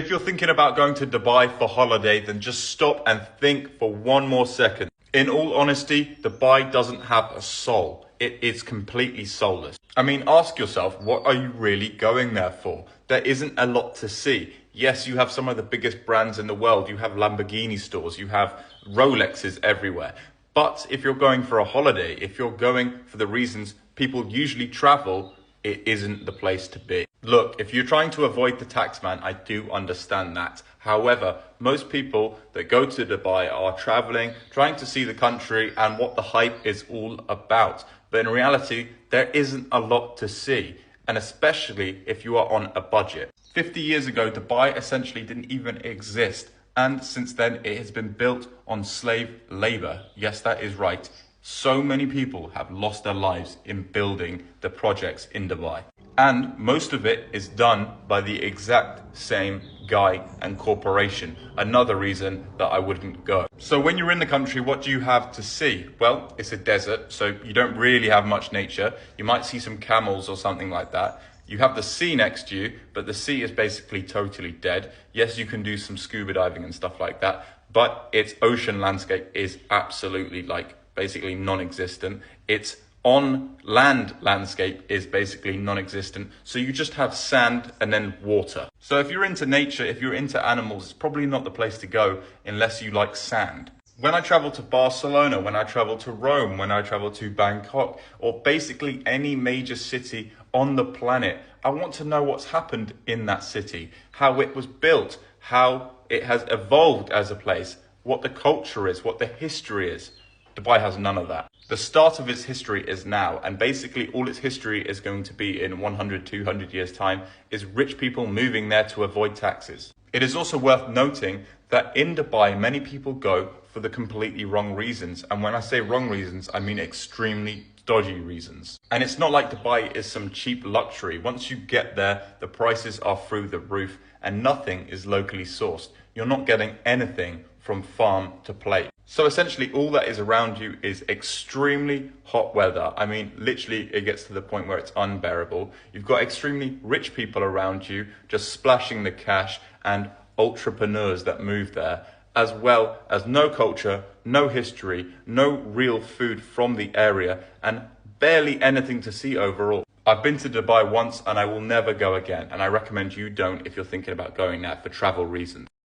If you're thinking about going to Dubai for holiday, then just stop and think for one more second. In all honesty, Dubai doesn't have a soul. It is completely soulless. I mean, ask yourself, what are you really going there for? There isn't a lot to see. Yes, you have some of the biggest brands in the world. You have Lamborghini stores. You have Rolexes everywhere. But if you're going for a holiday, if you're going for the reasons people usually travel, it isn't the place to be. Look, if you're trying to avoid the taxman, I do understand that. However, most people that go to Dubai are traveling, trying to see the country and what the hype is all about. But in reality, there isn't a lot to see, and especially if you are on a budget. 50 years ago, Dubai essentially didn't even exist. And since then, it has been built on slave labor. Yes, that is right. So many people have lost their lives in building the projects in Dubai. And most of it is done by the exact same guy and corporation. Another reason that I wouldn't go. So when you're in the country, what do you have to see? Well, it's a desert, so you don't really have much nature. You might see some camels or something like that. You have the sea next to you, but the sea is basically totally dead. Yes, you can do some scuba diving and stuff like that, but its ocean landscape is absolutely basically non-existent. Its on land landscape is basically non-existent. So you just have sand and then water. So if you're into nature, if you're into animals, it's probably not the place to go unless you like sand. When I travel to Barcelona, when I travel to Rome, when I travel to Bangkok, or basically any major city on the planet, I want to know what's happened in that city, how it was built, how it has evolved as a place, what the culture is, what the history is. Dubai has none of that. The start of its history is now, and basically all its history is going to be in 100, 200 years' time, is rich people moving there to avoid taxes. It is also worth noting that in Dubai, many people go for the completely wrong reasons. And when I say wrong reasons, I mean extremely dodgy reasons. And it's not like Dubai is some cheap luxury. Once you get there, the prices are through the roof and nothing is locally sourced. You're not getting anything from farm to plate. So essentially all that is around you is extremely hot weather. I mean, literally it gets to the point where it's unbearable. You've got extremely rich people around you just splashing the cash and entrepreneurs that move there, as well as no culture, no history, no real food from the area, and barely anything to see overall. I've been to Dubai once and I will never go again, and I recommend you don't if you're thinking about going there for travel reasons.